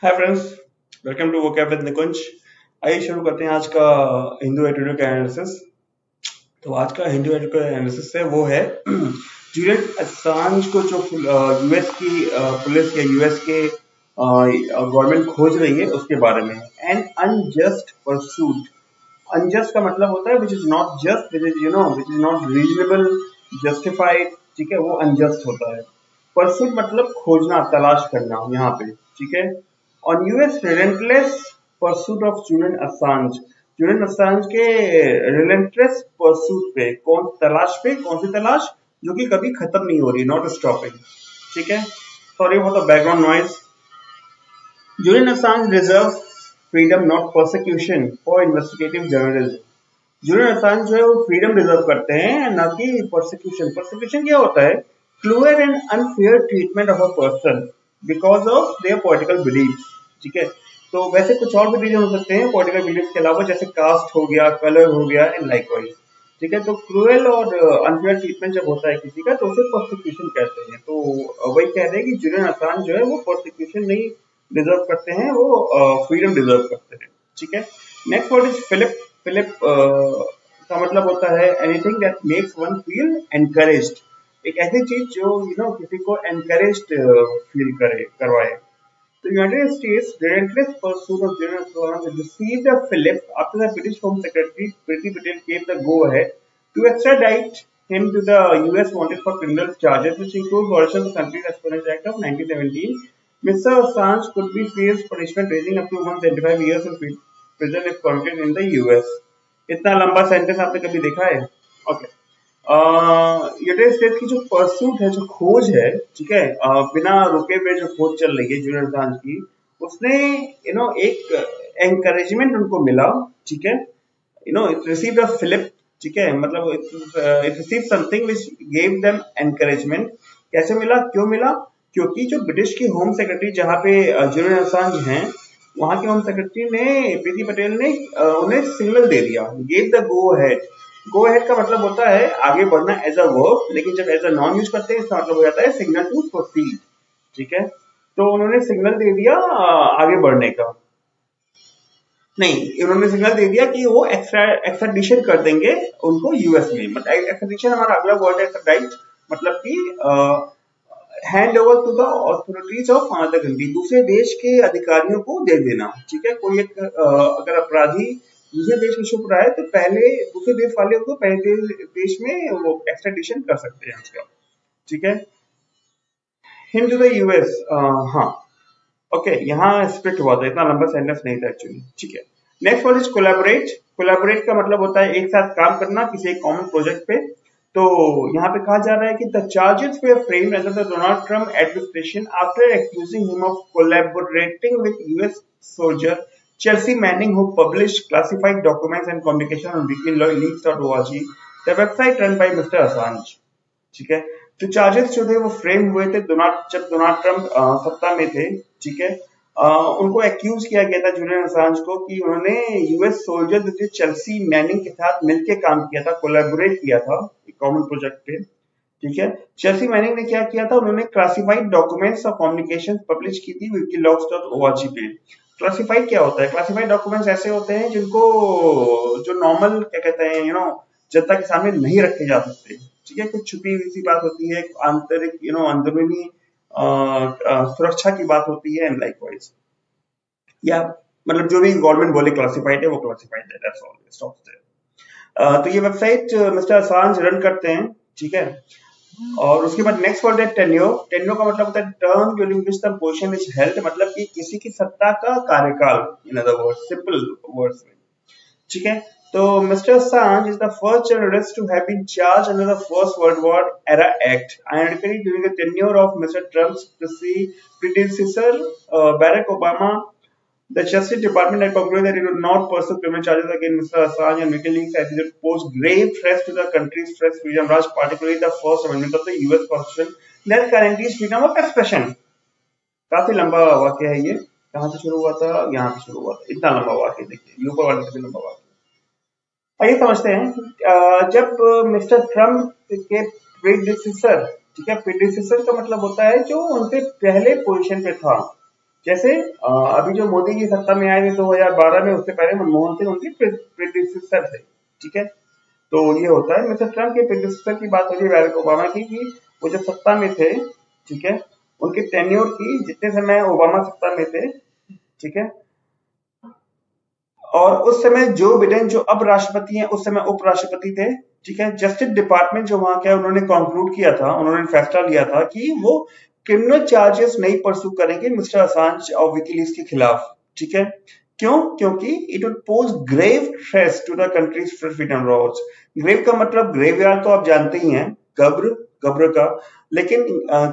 Hi friends, welcome to vocab with Nikunj. आइए शुरू करते हैं आज का हिंदू एडिटोरियल का एनालिसिस। तो आज का हिंदू एडिटोरियल एनालिसिस है वो है जूलियन असांज को जो यूएस की पुलिस या यूएस के गवर्नमेंट खोज रही है उसके बारे में। N unjust pursuit. अनजस्ट का मतलब होता है which is not just, which is which is not reasonable, justified. ठीक है, वो अनजस्ट होता है। परसूट मतलब खोजना, तलाश करना यहाँ पे। ठीक है। On US relentless pursuit of Julian Assange. Julian Assange के रिलेंटलेस परसूट पे, कौन तलाश पे, कौन सी तलाश जो कि कभी खत्म नहीं हो रही, नॉट स्टॉपिंग। ठीक है। Sorry for the background noise. Julian Assange deserves freedom, not persecution for investigative journalism. Julian Assange जो है वो फ्रीडम डिजर्व करते हैं, ना कि प्रोसिक्यूशन। प्रोसिक्यूशन क्या होता है? Cruel and unfair treatment of a person because of their political belief. ठीक है। तो वैसे कुछ और भी रीजन हो सकते हैं पॉलिटिकल बिलीफ के अलावा, जैसे कास्ट हो गया, कलर हो गया एंड लाइकवाइज। ठीक है। तो क्रूअल और अनफेयर ट्रीटमेंट जब होता है किसी का तो उसे प्रोसिक्यूशन कहते हैं। तो वही कह रहे हैं कि जूलियन असांज जो है वो प्रोसिक्यूशन नहीं डिजर्व करते हैं, वो फ्रीडम डिजर्व करते हैं। ठीक है। Next word is fillip. Fillip का मतलब होता है anything that makes one feel encouraged. एक ऐसी चीज जो किसी को एनकरेज्ड फील करे, करवाए। The United States relentless pursuit of Julian Assange received a fillip after the British Home Secretary Priti Patel gave the go-ahead to extradite him to the U.S. wanted for criminal charges, which include violation of the Country's Espionage Act of 1917. Mr. Assange could be faced punishment ranging up to 175 years in prison if convicted in the U.S. इतना लंबा sentence आपने कभी देखा है? Okay. United states की जो pursuit है, जो खोज है, ठीक है, बिना रुके हुए जो खोज चल रही है जूलियन असांज की, उसने एक एनकरेजमेंट उनको मिला। ठीक है। It received a fillip. ठीक है, मतलब it receive something which gave them encouragement. कैसे मिला, क्यों मिला? क्योंकि जो ब्रिटिश की होम सेक्रेटरी, जहाँ पे जूलियन असांज हैं, वहां के होम सेक्रेटरी ने, प्रीति पटेल ने उन्हें सिग्नल दे दिया, gave the go ahead. Go ahead का मतलब होता है आगे बढ़ना एज अ वर्ब, लेकिन जब एज अ नॉन यूज करते हैं इसका मतलब हो जाता है सिग्नल टू प्रोसीड। ठीक है। तो उन्होंने सिग्नल दे दिया आगे बढ़ने का। नहीं, उन्होंने सिग्नल दे दिया कि वो एक्स्ट्राडिशन कर देंगे उनको यूएस में। मतलब एक्स्ट्राडिशन हमारा अगला वर्ड है एक्स्ट्राडाइट, मतलब कि hand over to the authorities of another country, दूसरे देश के अधिकारियों को दे देना। ठीक है। कोई एक अगर अपराधी दूसरे देश में छुप रहा है तो पहले दूसरे देश वाले उसको पहले देश में वो एक्स्ट्राडिशन कर सकते हैं उसका। ठीक है। Him to the US. हाँ, ओके, यहाँ स्प्लिट हुआ था, इतना लंबा सेंटेंस नहीं था एक्चुअली। ठीक है। Next word is collaborate. Collaborate का मतलब होता है एक साथ काम करना किसी एक कॉमन प्रोजेक्ट पे। तो यहाँ पे कहा जा रहा है कि the charges way framed under the Donald Trump administration after accusing him of collaborating with US soldier Chelsea Manning, who published classified documents and communication on wikileaks.org, the website run by Mr. Assange. ठीक है। तो charges जो थे वो frame हुए थे जब Donald Trump सत्ता में थे। ठीक है। उनको एक्यूज किया गया था जूलियन असांज को कि उन्होंने यूएस सोल्जर जो चेल्सी मैनिंग के साथ मिलकर काम किया था, कोलैबोरेट किया था एक कॉमन प्रोजेक्ट पे। ठीक है। चेल्सी मैनिंग ने क्या किया था, उन्होंने क्लासिफाइड डॉक्यूमेंट्स और कम्युनिकेशन पब्लिश की थी wikileaks.org पे। क्लासिफाइड क्या होता है? क्लासिफाइड डॉक्यूमेंट्स ऐसे होते हैं जिनको, जो नॉर्मल क्या कहते हैं, जनता के सामने नहीं रखे जा सकते। ठीक है। कुछ छुपी हुई सी बात होती है, आंतरिक अंदरूनी सुरक्षा की बात होती है एंड लाइकवाइज, या मतलब जो भी गवर्नमेंट बोले क्लासिफाइड है वो क्लासिफाइड है, दैट्स ऑल, स्टॉप्स देयर। तो ये वेबसाइट मिस्टर असांज रन करते हैं। ठीक है। और उसके बाद नेक्स्ट वर्ड है टेन्योर। टेन्योर का मतलब होता है term during which the position is held, मतलब कि किसी की सत्ता का कार्यकाल, in other words, simple words में। ठीक है। तो mister Assange is the first journalist to have been charged under the First World War Era Act. Ironically, during the tenure of Mr. Trump's predecessor, Barack Obama, the Justice Department had concluded that it would not pursue criminal charges against Mr. Assange and WikiLeaks as it would pose grave threats to the country's press freedom, particularly the First Amendment of the U.S. Constitution that guarantees freedom of expression. काफी लंबा वाक्य है ये। कहाँ से शुरू हुआ था? यहाँ से शुरू हुआ था। इतना लंबा वाक्य देखिए, ऊपर वाले से भी लंबा वाक्य। आइए समझते हैं कि जब मिस्टर ट्रम्प के प्रीडिसेसर, ठीक है, प्रीडिसेसर का मतलब होता है जो उनसे पहले पोजीशन पे था। जैसे अभी जो मोदी जी सत्ता में आए थे 2012 में, उससे पहले मनमोहन सिंह उनके प्रेडिसेसर थे, ठीक है। तो ये होता है, मिस्टर ट्रम्प के प्रेडिसेसर की बात हो रही है बैरक ओबामा की, कि वो जब सत्ता में थे, ठीक है, उनके टेन्योर की जितने समय ओबामा सत्ता में थे, ठीक है, और उस समय जो बिडेन जो अब राष्ट्रपति हैं उस समय उपराष्ट्रपति थे, ठीक है। जस्टिस डिपार्टमेंट जो वहां क्या उन्होंने कंक्लूड किया था, उन्होंने फैसला लिया था कि वो क्रिमिनल चार्जेस नहीं परसू करेंगे मिस्टर असांज और विकीलीक्स के खिलाफ, ठीक है। क्यों? क्योंकि it would pose grave threats to the country's freedom laws. Grave का मतलब ग्रेवयार्ड तो आप जानते ही हैं, कब्र, कब्र का, लेकिन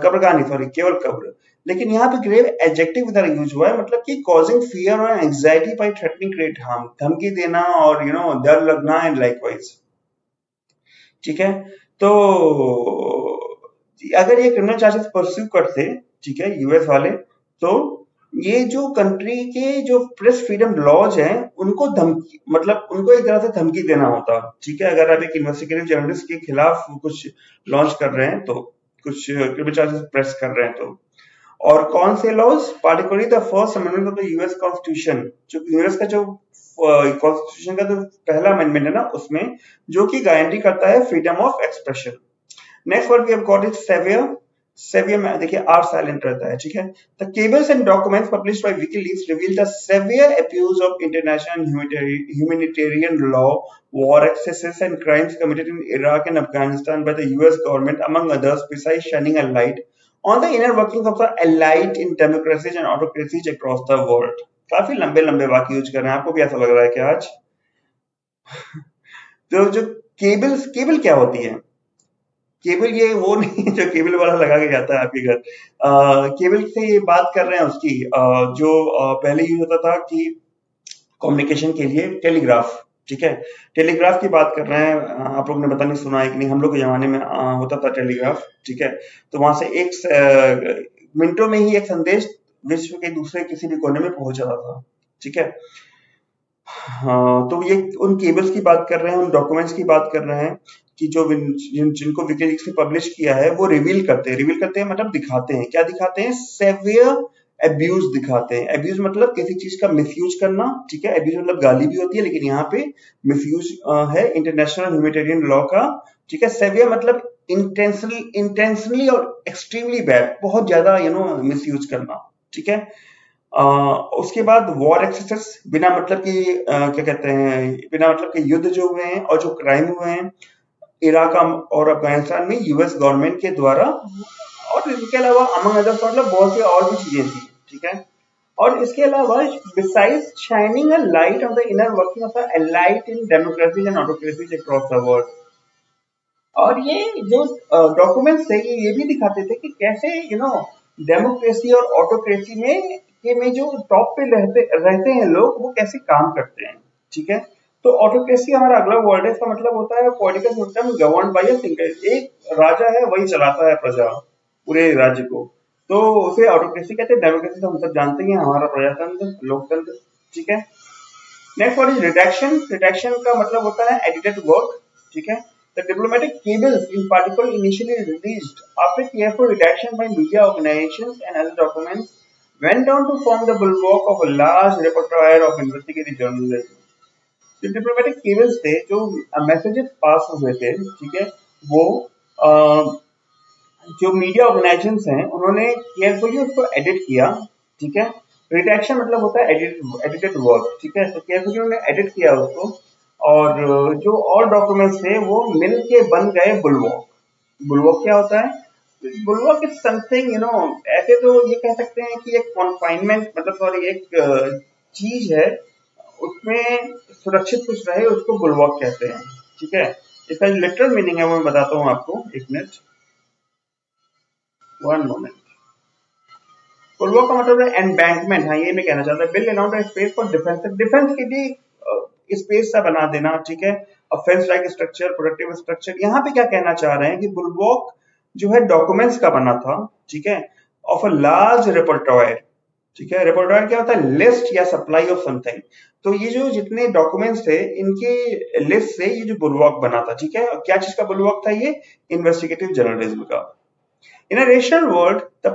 कब्र का नहीं, सॉरी, केवल कब्र। लेकिन यहाँ पे ग्रेव एडजेक्टिव इधर यूज हुआ है, मतलब कि कॉजिंग फियर और anxiety by threatening great harm, धमकी देना और डर लगना एंड लाइकवाइज, ठीक है। तो अगर ये क्रिमिनल चार्जेस परस्यू करते, ठीक है, यूएस वाले, तो ये जो कंट्री के जो प्रेस फ्रीडम लॉज हैं उनको धमकी, मतलब उनको एक तरह से धमकी देना होता, ठीक है। अगर आप एक इन्वेस्टिगेटिव जर्नलिस्ट के खिलाफ कुछ लॉन्च कर रहे हैं, तो कुछ क्रिमिनल चार्जेस प्रेस कर रहे हैं, तो और कौन से laws, particularly the first amendment of the US constitution, जो यूएस का जो कॉन्स्टिट्यूशन का जो पहला अमेंडमेंट है ना, उसमें जो कि गारंटी करता है freedom of expression. Next word we have got is severe. Severe में देखिए आर साइलेंट रहता है, ठीक है। The cables and documents published by WikiLeaks reveal the severe abuse of international humanitarian law, war excesses and crimes committed in Iraq and Afghanistan by the US government, among others, besides shining a light on the inner workings of the elite in democracies and autocracies across the world। काफी लंबे लंबे वाक्य use कर रहे हैं, आपको भी ऐसा लग रहा है कि आज तो जो केबल्स, केबल क्या होती है? केबल ये वो नहीं है जो केबल वाला लगा के जाता है आपके घर। केबल से ये बात कर रहे हैं उसकी, जो पहले यूज होता था कि कम्युनिकेशन के लिए टेलीग्राफ, ठीक है। टेलीग्राफ की बात कर रहे हैं, आप लोग ने पता नहीं सुना है कि नहीं, हम लोग के जमाने में होता था टेलीग्राफ, ठीक है। तो वहां से एक मिनटों में ही एक संदेश विश्व के दूसरे किसी भी कोने में पहुंच जाता था, ठीक है। हाँ, तो ये उन केबल्स की बात कर रहे हैं, उन डॉक्यूमेंट्स की बात कर रहे हैं कि जो जिनको विकीलीक्स ने पब्लिश किया है वो रिवील करते हैं मतलब दिखाते हैं, क्या दिखाते हैं? सेवियर एब्यूज दिखाते हैं। एब्यूज मतलब किसी चीज का मिसयूज करना, ठीक है। एब्यूज मतलब गाली भी होती है, लेकिन यहाँ पे मिसयूज है इंटरनेशनल ह्यूमैनिटेरियन लॉ का, ठीक है। सेवियर मतलब इंटेंशनली और एक्सट्रीमली बैड, बहुत ज्यादा मिसयूज करना, ठीक है। उसके बाद वॉर एक्सेसेस, बिना मतलब कि क्या कहते हैं, बिना मतलब के युद्ध जो हुए हैं और जो क्राइम हुए हैं इराक और अफगानिस्तान में यूएस गवर्नमेंट के द्वारा, और इसके अलावा अमंग अदर्स मतलब बहुत सी और भी चीजें थी, ठीक है। और इसके अलावा besides shining a light on the inner working of the elite in democracies and autocracies across the world. और ये जो डॉक्यूमेंट्स थे ये भी दिखाते थे कि कैसे डेमोक्रेसी और ऑटोक्रेसी में जो टॉप पे रहते रहते हैं लोग, वो कैसे काम करते हैं, ठीक है। तो ऑटोक्रेसी हमारा अगला वर्ड है, इसका मतलब होता है political system governed bye a single, एक राजा है वही चलाता है प्रजा, पूरे राज्य को, तो उसे ऑटोक्रेसी कहते हैं। डेमोक्रेसी तो हम सब जानते ही हैं, हमारा प्रजातंत्र, लोकतंत्र, ठीक है। Next word is reduction. Reduction का मतलब होता है एडिटेड वर्क, ठीक है। The diplomatic cables in particular initially released after careful redaction by media organizations and other documents went on to form the bulwark of a large repertoire of investigative journalism। जो diplomatic cables थे, जो messages पास हुए थे, ठीक है, वो जो media organisations हैं उन्होंने केयरफुली उसको एडिट किया, ठीक है। रिडक्शन मतलब होता है एडिटेड वर्क, ठीक है। तो केयरफुली उन्होंने एडिट किया उसको, और जो और डॉक्यूमेंट्स थे वो मिल के बन गए बुलवॉक। बुलवॉक क्या होता है? बुलवॉक इज समथिंग, ऐसे तो ये कह सकते हैं कि एक कॉन्फाइनमेंट, मतलब सॉरी, एक चीज है, उसमें सुरक्षित कुछ रहे, उसको बुलवॉक कहते हैं, ठीक है। इसका लिटरल मीनिंग है वो मैं बताता हूँ आपको, एक मिनट, वन मोमेंट। बुलवॉक का मतलब है एम्बैंकमेंट, हाँ ये मैं कहना चाहता हूँ। Build around space for defence, defence के लिए स्पेस सा बना देना, ठीक है। Fence like structure, protective structure. यहाँ पे क्या कहना चाह रहे हैं कि बुलवॉक जो है डॉक्यूमेंट्स का बना था, ठीक है, ऑफ अ लार्ज रेपर्टोयर, ठीक है। रेपर्टोयर क्या होता है? लिस्ट या सप्लाई ऑफ समथिंग। तो ये जो जितने डॉक्यूमेंट्स थे इनके लिस्ट से ये जो बुलवॉक बना था, ठीक है। क्या चीज का बुलवॉक था ये? इन्वेस्टिगेटिव जर्नलिज्म का। In a rational world, the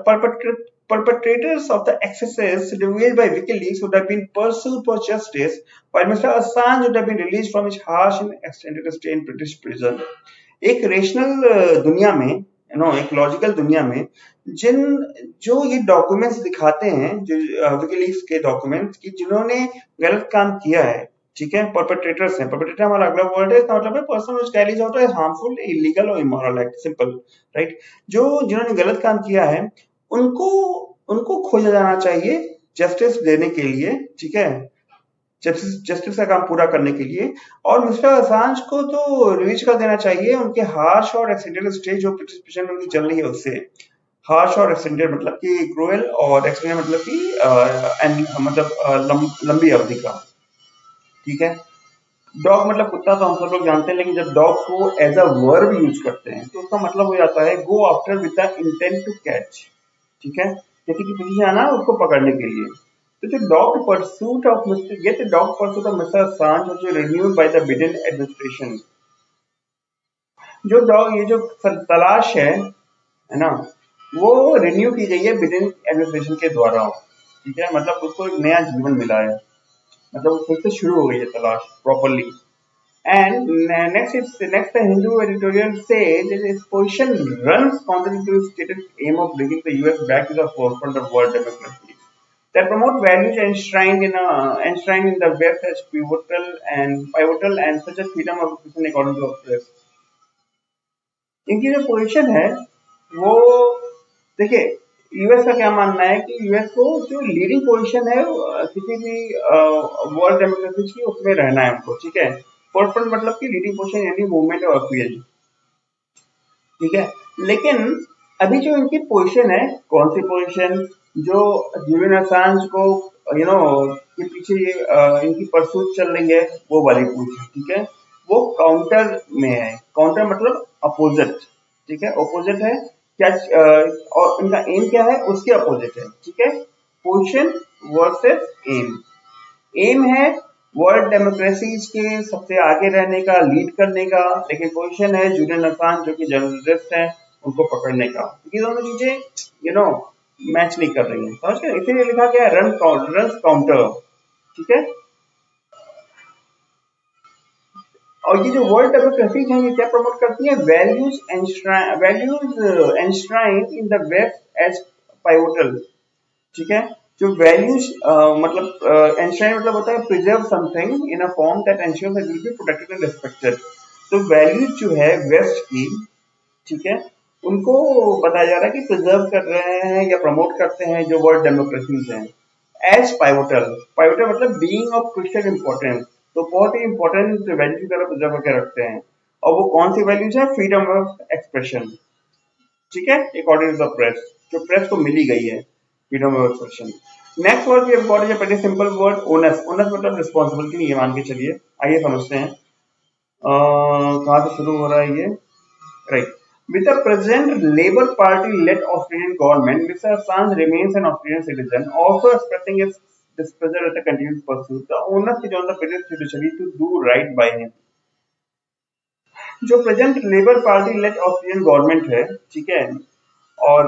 perpetrators of the excesses revealed by WikiLeaks would have been pursued for justice, while Mr. Assange would have been released from his harsh and extended stay in British prison. एक rational दुनिया में एक logical दुनिया में जिन जो ये documents दिखाते हैं जो विकीलीक्स के डॉक्यूमेंट्स की जिन्होंने गलत काम किया है, ठीक है, परपेट्रेटर्स हैं। परपेट्रेटर हमारा अगला वर्ड है, इसका मतलब है person which carries out A harmful, illegal और इमोरल एक्ट, सिंपल, राइट। जो जिन्होंने गलत काम किया है उनको उनको खोजा जाना चाहिए जस्टिस देने के लिए, ठीक है, जस्टिस का काम पूरा करने के लिए। और मिस्टर असांज को तो रिलीज कर देना चाहिए उनके हार्श और एक्सटेंडेड स्टे जो पिटिशन उनकी चल रही है उससे। हार्श और एक्सटेंडेड मतलब कि क्रूएल, और एक्सटेंडेड मतलब कि लंबी अवधि का, ठीक है। डॉग मतलब कुत्ता तो हम सब लोग जानते हैं, लेकिन जब डॉग को एज अ वर्ब यूज करते हैं तो उसका मतलब हो जाता है go after with the intent to catch, ठीक है, किसी के पीछे आना उसको पकड़ने के लिए। तो जो डॉग परसूट ऑफ मिस्टर ये dog pursuit of mister Assange जो renewed by the Biden administration, जो डॉग ये जो तलाश है ना, वो रिन्यू की गई है बिडेन एडमिनिस्ट्रेशन के द्वारा, ठीक है, मतलब उसको एक नया जीवन मिला है, मतलब फिर से शुरू हो गई है तलाश properly. And next, the Hindu editorial says that its position runs contrary to its stated aim of bringing the US back to the forefront of world democracy. That promote values enshrined in the West as pivotal and such a freedom of expression according to the press. इनकी जो position है वो देखिए, US का क्या मानना है कि यूएस को जो लीडिंग पोजीशन है किसी भी वर्ल्ड डेमोक्रेसी की उसमें रहना है उनको, ठीक है। फोरफ्रंट मतलब कि लीडिंग पोजीशन यानी मूवमेंट और अपील, ठीक है। लेकिन अभी जो इनकी पोजीशन है, कौन सी पोजीशन, जो जुलियन असांज को के पीछे इनकी परसूट चल रही है वो वाली पोजीशन, ठीक है, वो काउंटर में है। काउंटर मतलब अपोजिट, ठीक है, अपोजिट है क्या, और इनका एम क्या है उसके अपोजिट है, ठीक है। पोजीशन वर्सेस एम, एम है वर्ल्ड डेमोक्रेसीज के सबसे आगे रहने का, लीड करने का, लेकिन पोजीशन है जुलियन असांज जो कि जर्नलिस्ट हैं उनको पकड़ने का। ये दोनों चीजें मैच नहीं कर रही हैं, समझ गए, इसीलिए लिखा गया है रन काउंटर, ठीक है। और ये जो वर्ल्ड डेमोक्रेसीज हैं ये क्या प्रमोट करती है, values enshrined in the West as pivotal, ठीक है। जो वैल्यूज मतलब एंश्राइन मतलब होता है preserve something in a form that ensures that will be protected and respected. तो वैल्यूज जो है वेस्ट की, ठीक है, उनको बताया जा रहा है कि प्रिजर्व कर रहे हैं या प्रमोट करते हैं जो वर्ल्ड डेमोक्रेसीज हैं एज पाइवोटल। पाइवोटल मतलब बीइंग ऑफ क्रिटिकल इंपॉर्टेंस, तो बहुत ही इंपॉर्टेंट वैल्यू की तरह प्रिजर्व करके रखते हैं। और वो कौन सी वैल्यूज है, फ्रीडम ऑफ एक्सप्रेशन, ठीक है, अकॉर्डिंग टू द प्रेस, जो प्रेस को मिली गई है freedom of expression. Next word we have got is a very simple word, onus. Onus मतलब रिस्पांसिबिलिटी नहीं, ये मान के चलिए। आइए समझते हैं कहाँ से शुरू हो रहा है ये, right. With the present Labour Party-led Australian government, Mr. Assange remains an Australian citizen, also expressing its displeasure at the continued pursuit. The onus is on the British judiciary to do right by him. जो present labour party led Australian government है, ठीक है, और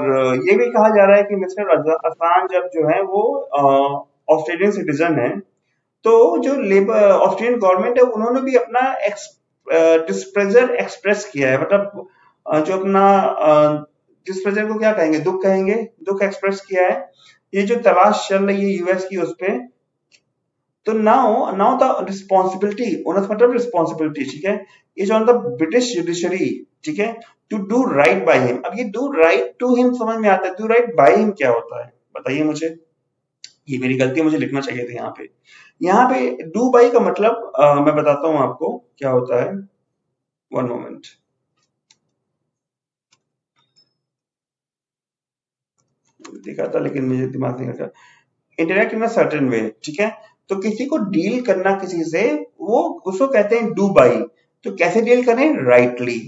ये भी कहा जा रहा है कि मिस्टर असांज जब जो है वो ऑस्ट्रेलियन सिटीजन है, तो जो लेबर ऑस्ट्रेलियन गवर्नमेंट है उन्होंने भी अपना डिस्प्लेजर एक्सप्रेस किया है, मतलब जो अपना डिस्प्लेजर को क्या कहेंगे, दुख कहेंगे, दुख एक्सप्रेस किया है ये जो तलाश चल रही है यूएस की उस पे। तो नाउ द रिस्पॉन्सिबिलिटी, ओनस मतलब रिस्पॉन्सिबिलिटी, ठीक है, is on the British judiciary, ठीक है, to do right by him. अब ये डू राइट टू हिम समझ में आता है, डू राइट बाय हिम क्या होता है बताइए मुझे, ये मेरी गलती, मुझे लिखना चाहिए था यहाँ पे डू बाई का मतलब मैं बताता हूँ आपको क्या होता है, वन मोमेंट। देखा था लेकिन मुझे दिमाग नहीं रखा। Interact in a certain way, ठीक है, तो किसी को डील करना किसी से, वो उसको कहते हैं डू बाई। तो कैसे डील करें, राइटली,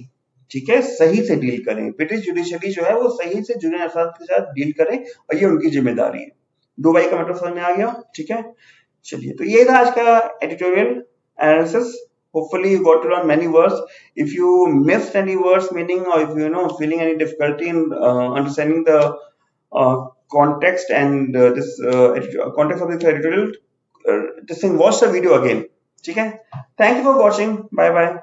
ठीक है, सही से डील करें। ब्रिटिश जुडिशरी जो है वो सही से जुलियन असांज के साथ डील करें और ये उनकी जिम्मेदारी है। डू बाई का मतलब समझ में आ गया, ठीक है। चलिए, तो ये था आज का editorial analysis. Hopefully you got to learn many words. If you missed any words meaning, or if you know feeling any difficulty in understanding the context and this context of this editorial, this thing, watch the video again. ठीक है? Thank you for watching. Bye bye.